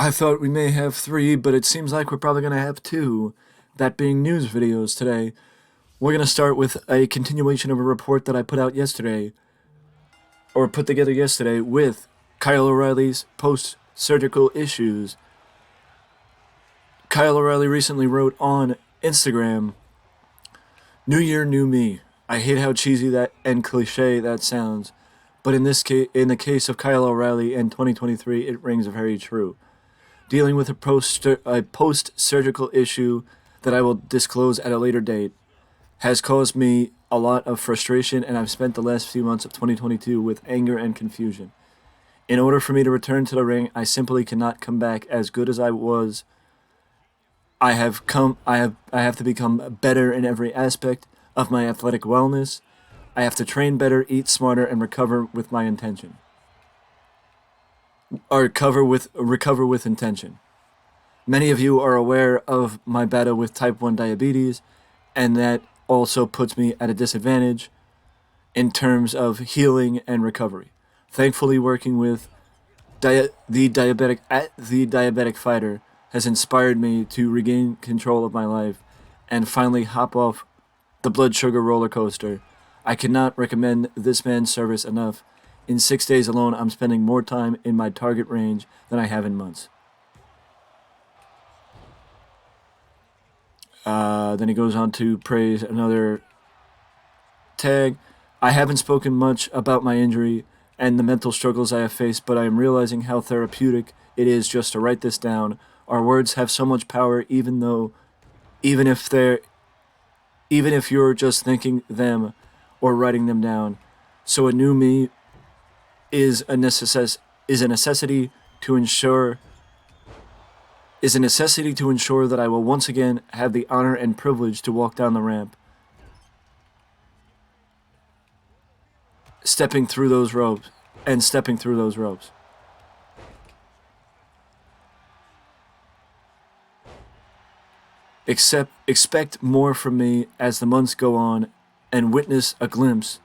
I thought we may have three, but it seems like we're probably going to have two, that being news videos today. We're going to start with a continuation of a report that I put out yesterday, or put together yesterday, with Kyle O'Reilly's post-surgical issues. Kyle O'Reilly recently wrote on Instagram, "New year, new me." I hate how cheesy that and cliche that sounds, but in the case of Kyle O'Reilly in 2023, it rings very true. Dealing with a post-surgical issue that I will disclose at a later date has caused me a lot of frustration, and I've spent the last few months of 2022 with anger and confusion. In order for me to return to the ring, I simply cannot come back as good as I was. I have to become better in every aspect of my athletic wellness. I have to train better, eat smarter, and recover with my intention. Or recover with intention. Many of you are aware of my battle with type 1 diabetes, and that also puts me at a disadvantage in terms of healing and recovery. Thankfully, working with the diabetic fighter has inspired me to regain control of my life and finally hop off the blood sugar roller coaster. I cannot recommend this man's service enough. In 6 days alone, I'm spending more time in my target range than I have in months. Then he goes on to praise another tag. "I haven't spoken much about my injury and the mental struggles I have faced, but I am realizing how therapeutic it is just to write this down. Our words have so much power, even if they're even if you're just thinking them or writing them down. So a new me is a necessity to ensure that I will once again have the honor and privilege to walk down the ramp, stepping through those ropes. Expect more from me as the months go on, and witness a glimpse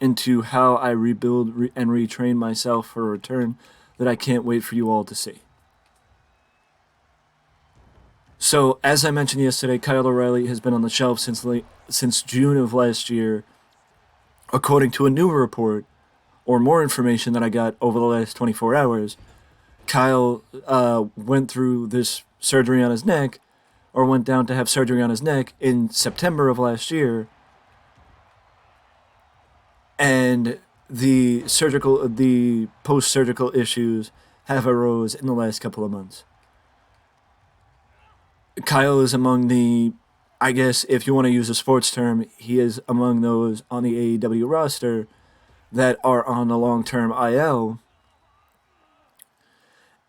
into how I rebuild and retrain myself for a return that I can't wait for you all to see." So, as I mentioned yesterday, Kyle O'Reilly has been on the shelf since June of last year, according to a new report, or more information that I got over the last 24 hours. Kyle went through this surgery on his neck, or went down to have surgery on his neck in September of last year, and the post-surgical issues have arose in the last couple of months. Kyle is among I guess if you want to use a sports term, he is among those on the AEW roster that are on the long-term IL,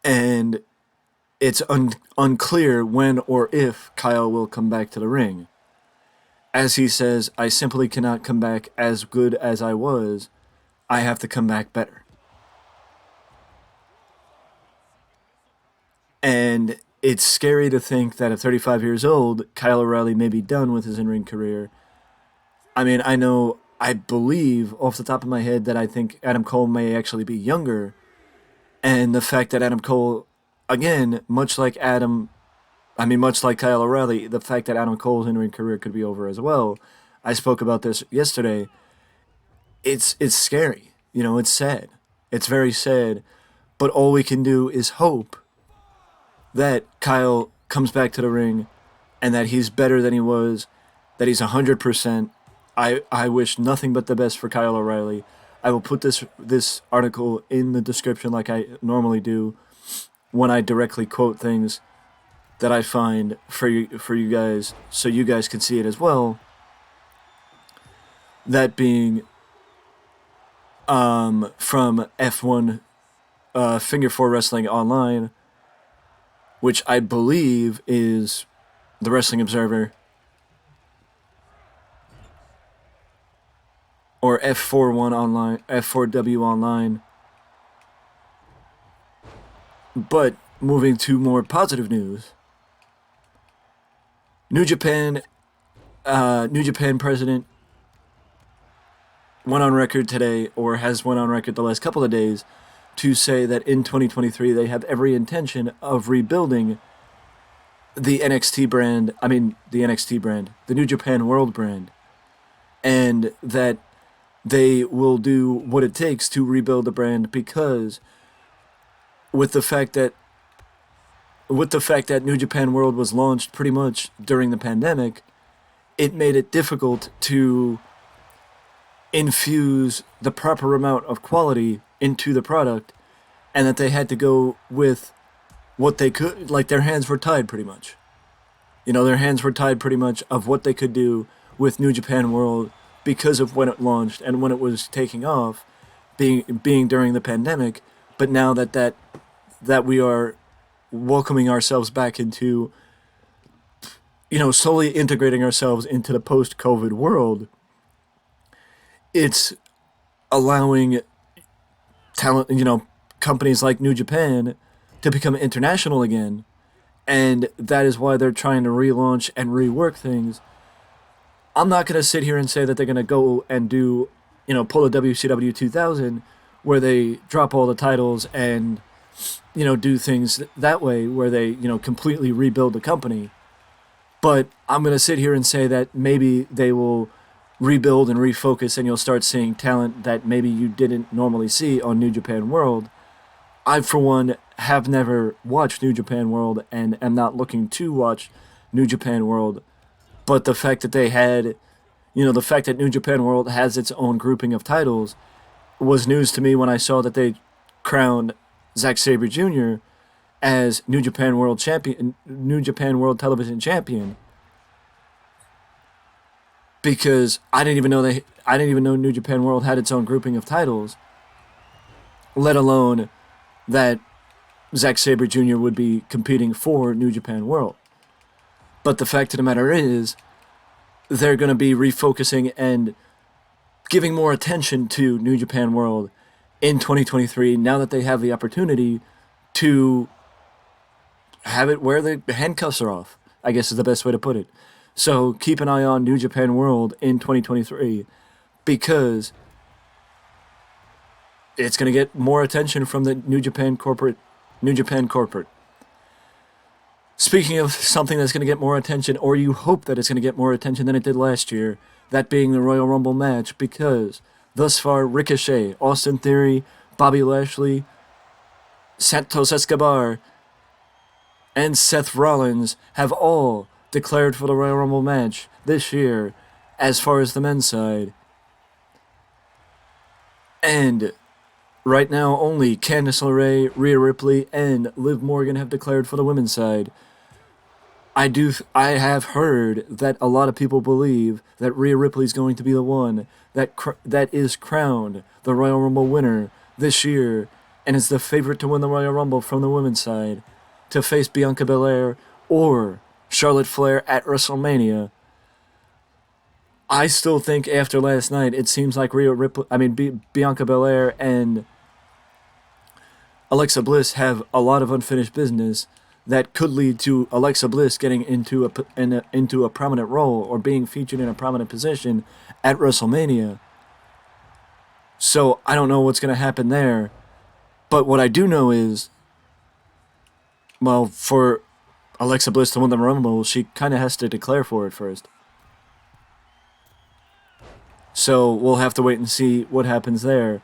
and it's unclear when or if Kyle will come back to the ring. As he says, "I simply cannot come back as good as I was. I have to come back better." And it's scary to think that at 35 years old, Kyle O'Reilly may be done with his in-ring career. I mean, I believe off the top of my head that I think Adam Cole may actually be younger. And the fact that Adam Cole, again, much like Kyle O'Reilly, the fact that Adam Cole's in-ring career could be over as well. I spoke about this yesterday. It's scary. It's sad. It's very sad. But all we can do is hope that Kyle comes back to the ring and that he's better than he was, that he's 100%. I wish nothing but the best for Kyle O'Reilly. I will put this article in the description like I normally do when I directly quote things that I find for you guys, so you guys can see it as well. That being from F1 Figure 4 Wrestling Online, which I believe is the Wrestling Observer, or F4W Online. But moving to more positive news, New Japan president went on record today, or has went on record the last couple of days, to say that in 2023 they have every intention of rebuilding the NXT brand. I mean, the NXT brand, the New Japan World brand, and that they will do what it takes to rebuild the brand because with the fact that New Japan World was launched pretty much during the pandemic, it made it difficult to infuse the proper amount of quality into the product, and that they had to go with what they could. Like, their hands were tied pretty much. Their hands were tied pretty much of what they could do with New Japan World because of when it launched and when it was taking off, being during the pandemic. But now that we are welcoming ourselves back into, slowly integrating ourselves into the post-COVID world, it's allowing talent, companies like New Japan to become international again. And that is why they're trying to relaunch and rework things. I'm not going to sit here and say that they're going to go and do, pull a WCW 2000 where they drop all the titles and, do things that way where they, completely rebuild the company. But I'm going to sit here and say that maybe they will rebuild and refocus, and you'll start seeing talent that maybe you didn't normally see on New Japan World. I, for one, have never watched New Japan World and am not looking to watch New Japan World. But the fact that the fact that New Japan World has its own grouping of titles was news to me when I saw that they crowned Zack Sabre Jr. as New Japan World Television Champion. Because I didn't even know New Japan World had its own grouping of titles, let alone that Zack Sabre Jr. would be competing for New Japan World. But the fact of the matter is, they're going to be refocusing and giving more attention to New Japan World in 2023 now that they have the opportunity to have it where the handcuffs are off, I guess is the best way to put it. So keep an eye on New Japan World in 2023 because it's going to get more attention from the New Japan corporate. Speaking of something that's going to get more attention, or you hope that it's going to get more attention than it did last year, that being the Royal Rumble match, because thus far Ricochet, Austin Theory, Bobby Lashley, Santos Escobar, and Seth Rollins have all declared for the Royal Rumble match this year as far as the men's side. And right now only Candice LeRae, Rhea Ripley, and Liv Morgan have declared for the women's side. I have heard that a lot of people believe that Rhea Ripley is going to be the one that is crowned the Royal Rumble winner this year and is the favorite to win the Royal Rumble from the women's side to face Bianca Belair or Charlotte Flair at WrestleMania. I still think after last night, it seems like Bianca Belair and Alexa Bliss have a lot of unfinished business that could lead to Alexa Bliss getting into a prominent role or being featured in a prominent position at WrestleMania. So I don't know what's going to happen there. But what I do know is, well, for Alexa Bliss to win the Rumble, she kind of has to declare for it first. So we'll have to wait and see what happens there.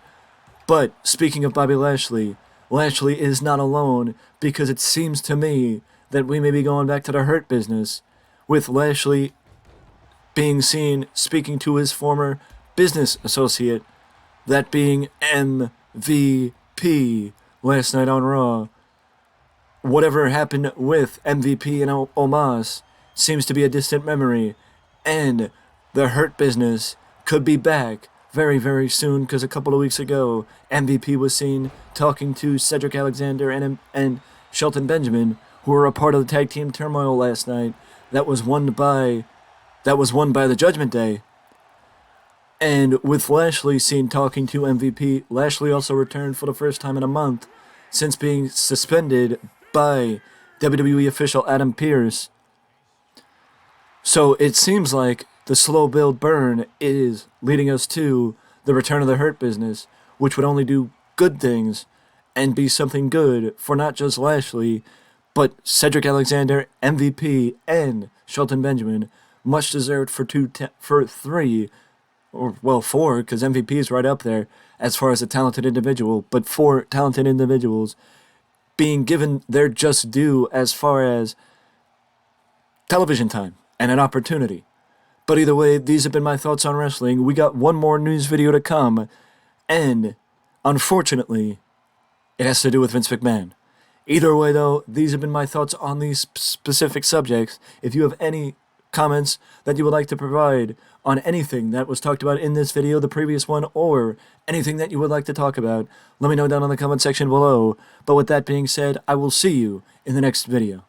But speaking of Bobby Lashley, Lashley is not alone because it seems to me that we may be going back to the Hurt business with Lashley being seen speaking to his former business associate, that being MVP, last night on Raw. Whatever happened with MVP and Omos seems to be a distant memory, and the Hurt business could be back very, very soon, because a couple of weeks ago, MVP was seen talking to Cedric Alexander and Shelton Benjamin, who were a part of the Tag Team Turmoil last night that was won by the Judgment Day. And with Lashley seen talking to MVP, Lashley also returned for the first time in a month since being suspended by WWE official Adam Pearce. So it seems like the slow build burn is leading us to the the Return of the Hurt Business, which would only do good things and be something good for not just Lashley, but Cedric Alexander, MVP, and Shelton Benjamin, much deserved for three, or well, four, because MVP is right up there as far as a talented individual, but four talented individuals being given their just due as far as television time and an opportunity. But either way, these have been my thoughts on wrestling. We got one more news video to come, and unfortunately, it has to do with Vince McMahon. Either way, though, these have been my thoughts on these specific subjects. If you have any comments that you would like to provide on anything that was talked about in this video, the previous one, or anything that you would like to talk about, let me know down in the comment section below. But with that being said, I will see you in the next video.